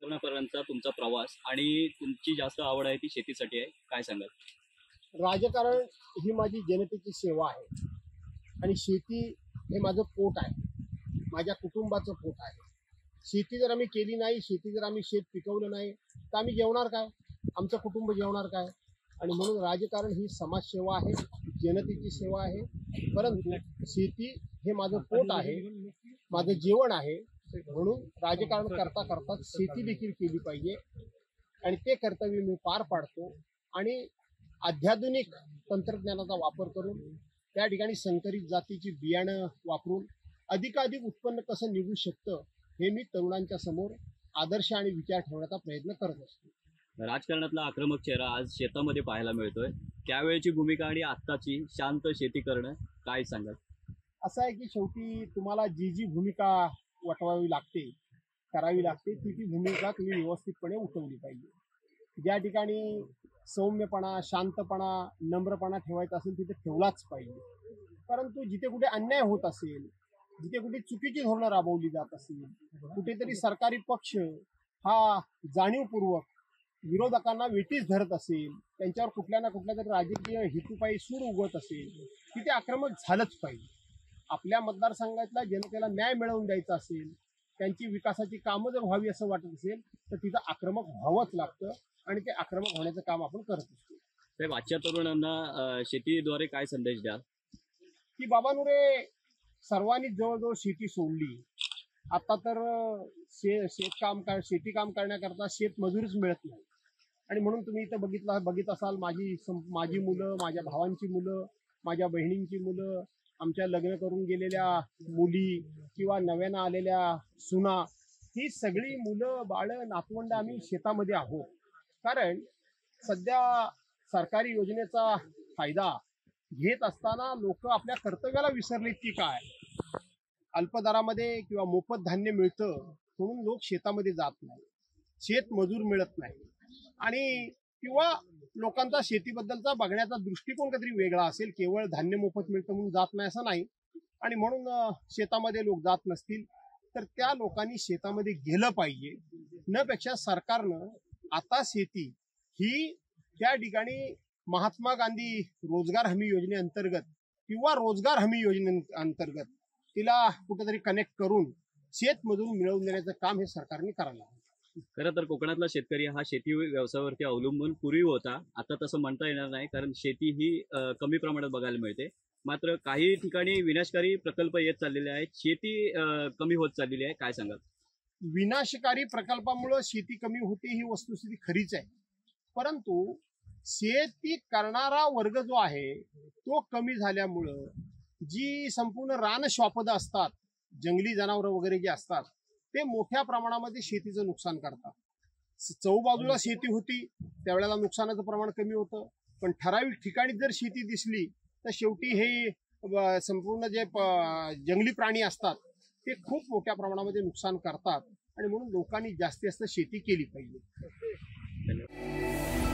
राजकारणापर्यंतचा तुमचा प्रवास आणि तुमची जास्त आवड आहे ती शेतीसाठी आहे, काय सांगाल? राजकारण ही माझी जनतेची सेवा आहे आणि शेती हे माझं पोट आहे, माझ्या कुटुंबाचं पोट आहे. शेती जर आम्ही केली नाही, शेती जर आम्ही शेत पिकवलं नाही तर आम्ही जेवणार काय, आमचं कुटुंब जेवणार काय? आणि म्हणून राजकारण ही समाजसेवा आहे, जनतेची सेवा आहे. परंतु शेती हे माझं पोट आहे, माझं जेवण आहे. म्हणून राजकारण करता करता शेती देखील केली पाहिजे आणि ते कर्तव्य मी पार पाडतो. आणि अत्याधुनिक तंत्रज्ञानाचा वापर करून त्या ठिकाणी संकरित जातीची बियाणं वापरून अधिकाधिक उत्पन्न कसं निघू शकतं हे मी तरुणांच्या समोर आदर्श आणि विचार ठेवण्याचा प्रयत्न करत असतो. राजकारणातला आक्रमक चेहरा आज शेतामध्ये पाहायला मिळतोय, त्यावेळेची भूमिका आणि आत्ताची शांत शेती करणं, काय सांगाल? असं आहे की शेवटी तुम्हाला जी जी भूमिका वटवावी लागते, करावी लागते, ती भूमिका तुम्ही व्यवस्थितपणे उठवली पाहिजे. ज्या ठिकाणी सौम्यपणा, शांतपणा, नम्रपणा ठेवायचा असेल तिथे ठेवलाच पाहिजे. परंतु जिथे कुठे अन्याय होत असेल, जिथे कुठे चुकीची धोरणं राबवली जात असेल, कुठेतरी सरकारी पक्ष हा जाणीवपूर्वक विरोधकांना वेठीस धरत असेल, त्यांच्यावर कुठल्या ना कुठल्या तरी राजकीय हेतूपायी सूर उगवत असेल, तिथे आक्रमक झालंच पाहिजे. आपल्या मतदारसंघातल्या जनतेला न्याय मिळवून द्यायचा असेल, त्यांची विकासाची कामं जर व्हावी असं वाटत असेल तर तिथं आक्रमक व्हावंच लागतं आणि ते आक्रमक होण्याचं काम आपण करत असतो. साहेब, आजच्या तरुणांना शेतीद्वारे काय संदेश द्याल? की बाबांनो रे, सर्वांनी जवळजवळ शेती सोडली. आता तर शेती काम करण्याकरता शेतमजुरीच मिळत नाही. आणि म्हणून तुम्ही इथं बघित असाल, माझी मुलं, माझ्या भावांची मुलं, माझ्या बहिणींची मुलं, आमच्या लग्न करून गेलेल्या मुली किंवा नव्यानं आलेल्या सुना, ही सगळी मुलं बाळं नातवंड आम्ही शेतामध्ये आहोत. कारण सध्या सरकारी योजनेचा फायदा घेत असताना लोक आपल्या कर्तव्याला विसरलेत की काय? अल्पदरामध्ये किंवा मोफत धान्य मिळतं म्हणून लोक शेतामध्ये जात नाही, शेत मजूर मिळत नाही, आणि किंवा लोकांचा शेतीबद्दलचा बघण्याचा दृष्टिकोन काहीतरी वेगळा असेल. केवळ धान्य मोफत मिळतं म्हणून जात नाही असं नाही. आणि म्हणून शेतामध्ये लोक जात नसतील तर त्या लोकांनी शेतामध्ये गेलं पाहिजे. न पेक्षा सरकारनं आता शेती ही त्या ठिकाणी महात्मा गांधी रोजगार हमी योजनेअंतर्गत किंवा रोजगार हमी योजनेअंतर्गत तिला कुठेतरी कनेक्ट करून शेतमजूर मिळवून देण्याचं काम हे सरकारने करायला हवं. खरं तर कोकणातला शेतकरी हा शेती व्यवसायावरती अवलंबून पूर्वी होता, आता तसं म्हणता येणार नाही, कारण शेती ही कमी प्रमाणात बघायला मिळते. मात्र काही ठिकाणी विनाशकारी प्रकल्प येत चाललेले आहेत, शेती कमी होत चाललेली आहे, काय सांगाल? विनाशकारी प्रकल्पामुळे शेती कमी होते ही वस्तुस्थिती खरीच आहे. परंतु शेती करणारा वर्ग जो आहे तो कमी झाल्यामुळं जी संपूर्ण रानश्वापद असतात, जंगली जनावरं वगैरे जे असतात, ते मोठ्या प्रमाणामध्ये शेतीचं नुकसान करतात. चौबाजूला शेती होती त्यावेळेला नुकसानाचं प्रमाण कमी होतं, पण ठराविक ठिकाणी जर शेती दिसली तर शेवटी हे संपूर्ण जे जंगली प्राणी असतात ते खूप मोठ्या प्रमाणामध्ये नुकसान करतात. आणि म्हणून लोकांनी जास्तीत जास्त शेती केली पाहिजे. धन्यवाद.